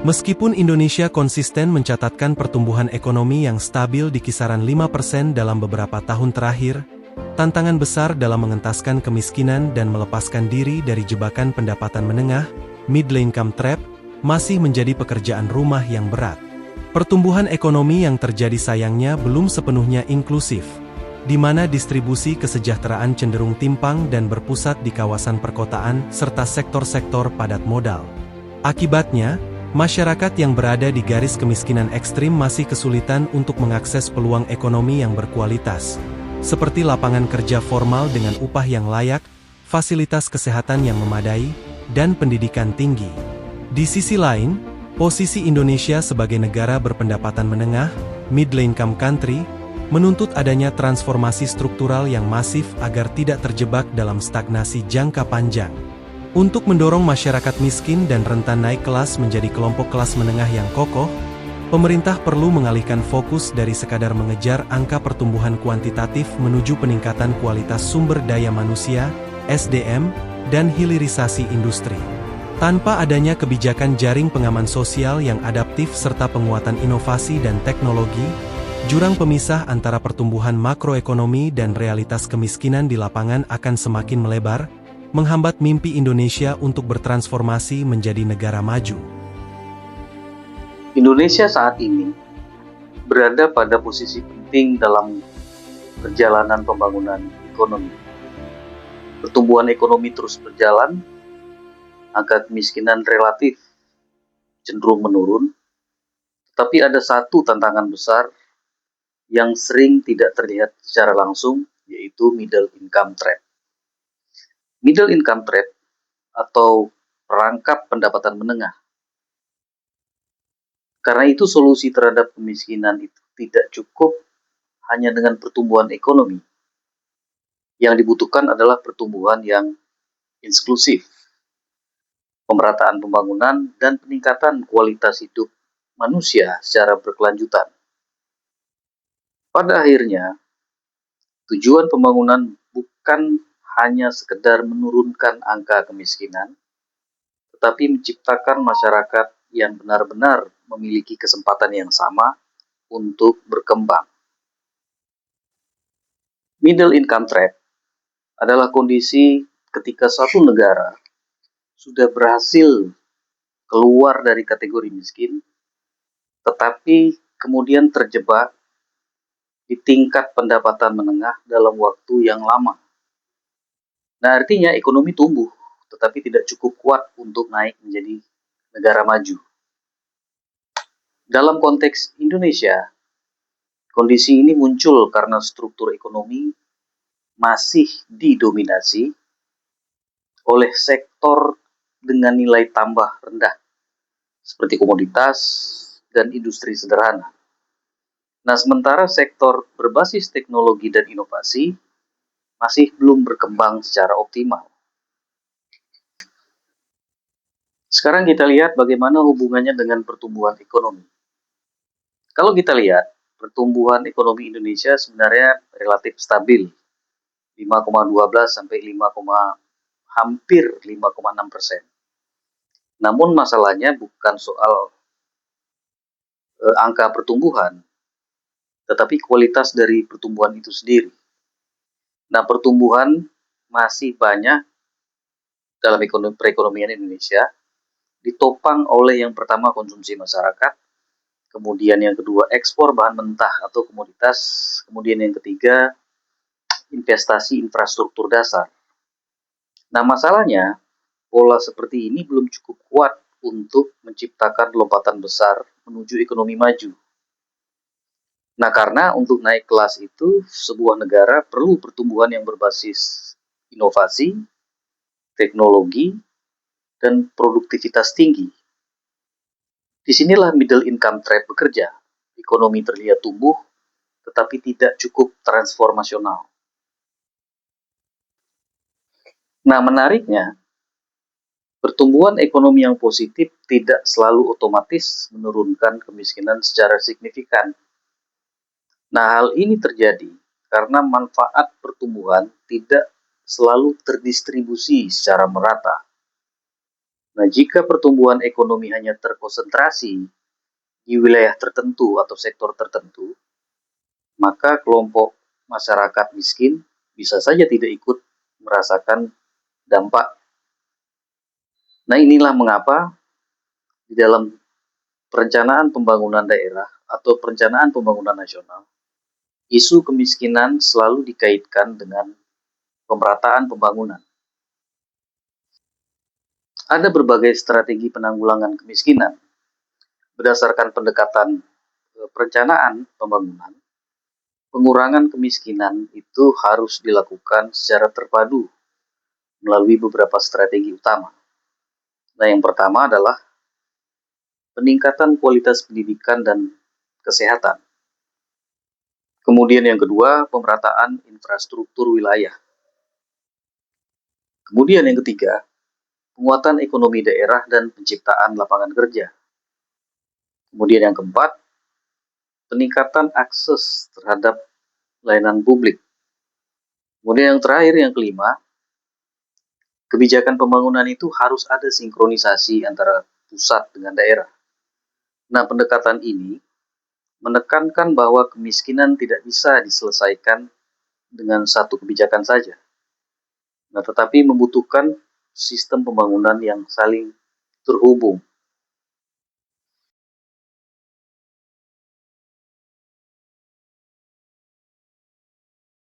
Meskipun Indonesia konsisten mencatatkan pertumbuhan ekonomi yang stabil di kisaran 5% dalam beberapa tahun terakhir, tantangan besar dalam mengentaskan kemiskinan dan melepaskan diri dari jebakan pendapatan menengah, middle income trap, masih menjadi pekerjaan rumah yang berat. Pertumbuhan ekonomi yang terjadi sayangnya belum sepenuhnya inklusif, di mana distribusi kesejahteraan cenderung timpang dan berpusat di kawasan perkotaan serta sektor-sektor padat modal. Akibatnya, masyarakat yang berada di garis kemiskinan ekstrim masih kesulitan untuk mengakses peluang ekonomi yang berkualitas, seperti lapangan kerja formal dengan upah yang layak, fasilitas kesehatan yang memadai, dan pendidikan tinggi. Di sisi lain, posisi Indonesia sebagai negara berpendapatan menengah, middle income country, menuntut adanya transformasi struktural yang masif agar tidak terjebak dalam stagnasi jangka panjang. Untuk mendorong masyarakat miskin dan rentan naik kelas menjadi kelompok kelas menengah yang kokoh, pemerintah perlu mengalihkan fokus dari sekadar mengejar angka pertumbuhan kuantitatif menuju peningkatan kualitas sumber daya manusia, SDM, dan hilirisasi industri. Tanpa adanya kebijakan jaring pengaman sosial yang adaptif serta penguatan inovasi dan teknologi, jurang pemisah antara pertumbuhan makroekonomi dan realitas kemiskinan di lapangan akan semakin melebar, menghambat mimpi Indonesia untuk bertransformasi menjadi negara maju. Indonesia saat ini berada pada posisi penting dalam perjalanan pembangunan ekonomi. Pertumbuhan ekonomi terus berjalan, angka kemiskinan relatif cenderung menurun, tetapi ada satu tantangan besar yang sering tidak terlihat secara langsung, yaitu middle income trap. Middle income trap atau perangkap pendapatan menengah. Karena itu solusi terhadap kemiskinan itu tidak cukup hanya dengan pertumbuhan ekonomi. Yang dibutuhkan adalah pertumbuhan yang inklusif, pemerataan pembangunan, dan peningkatan kualitas hidup manusia secara berkelanjutan. Pada akhirnya, tujuan pembangunan bukan hanya sekedar menurunkan angka kemiskinan, tetapi menciptakan masyarakat yang benar-benar memiliki kesempatan yang sama untuk berkembang. Middle income trap adalah kondisi ketika suatu negara sudah berhasil keluar dari kategori miskin, tetapi kemudian terjebak di tingkat pendapatan menengah dalam waktu yang lama. Nah, artinya ekonomi tumbuh, tetapi tidak cukup kuat untuk naik menjadi negara maju. Dalam konteks Indonesia, kondisi ini muncul karena struktur ekonomi masih didominasi oleh sektor dengan nilai tambah rendah, seperti komoditas dan industri sederhana. Nah, sementara sektor berbasis teknologi dan inovasi masih belum berkembang secara optimal. Sekarang kita lihat bagaimana hubungannya dengan pertumbuhan ekonomi. Kalau kita lihat, pertumbuhan ekonomi Indonesia sebenarnya relatif stabil, 5,12 sampai hampir 5,6%. Namun masalahnya bukan soal angka pertumbuhan, tetapi kualitas dari pertumbuhan itu sendiri. Nah, pertumbuhan masih banyak dalam perekonomian Indonesia ditopang oleh yang pertama konsumsi masyarakat, kemudian yang kedua ekspor bahan mentah atau komoditas, kemudian yang ketiga investasi infrastruktur dasar. Nah, masalahnya pola seperti ini belum cukup kuat untuk menciptakan lompatan besar menuju ekonomi maju. Nah, karena untuk naik kelas itu, sebuah negara perlu pertumbuhan yang berbasis inovasi, teknologi, dan produktivitas tinggi. Disinilah middle income trap bekerja. Ekonomi terlihat tumbuh, tetapi tidak cukup transformasional. Nah, menariknya, pertumbuhan ekonomi yang positif tidak selalu otomatis menurunkan kemiskinan secara signifikan. Nah, hal ini terjadi karena manfaat pertumbuhan tidak selalu terdistribusi secara merata. Nah, jika pertumbuhan ekonomi hanya terkonsentrasi di wilayah tertentu atau sektor tertentu, maka kelompok masyarakat miskin bisa saja tidak ikut merasakan dampak. Nah, inilah mengapa di dalam perencanaan pembangunan daerah atau perencanaan pembangunan nasional, isu kemiskinan selalu dikaitkan dengan pemerataan pembangunan. Ada berbagai strategi penanggulangan kemiskinan berdasarkan pendekatan perencanaan pembangunan. Pengurangan kemiskinan itu harus dilakukan secara terpadu melalui beberapa strategi utama. Nah, yang pertama adalah peningkatan kualitas pendidikan dan kesehatan. Kemudian yang kedua, pemerataan infrastruktur wilayah. Kemudian yang ketiga, penguatan ekonomi daerah dan penciptaan lapangan kerja. Kemudian yang keempat, peningkatan akses terhadap layanan publik. Kemudian yang terakhir, yang kelima, kebijakan pembangunan itu harus ada sinkronisasi antara pusat dengan daerah. Nah, pendekatan ini menekankan bahwa kemiskinan tidak bisa diselesaikan dengan satu kebijakan saja. Nah, tetapi membutuhkan sistem pembangunan yang saling terhubung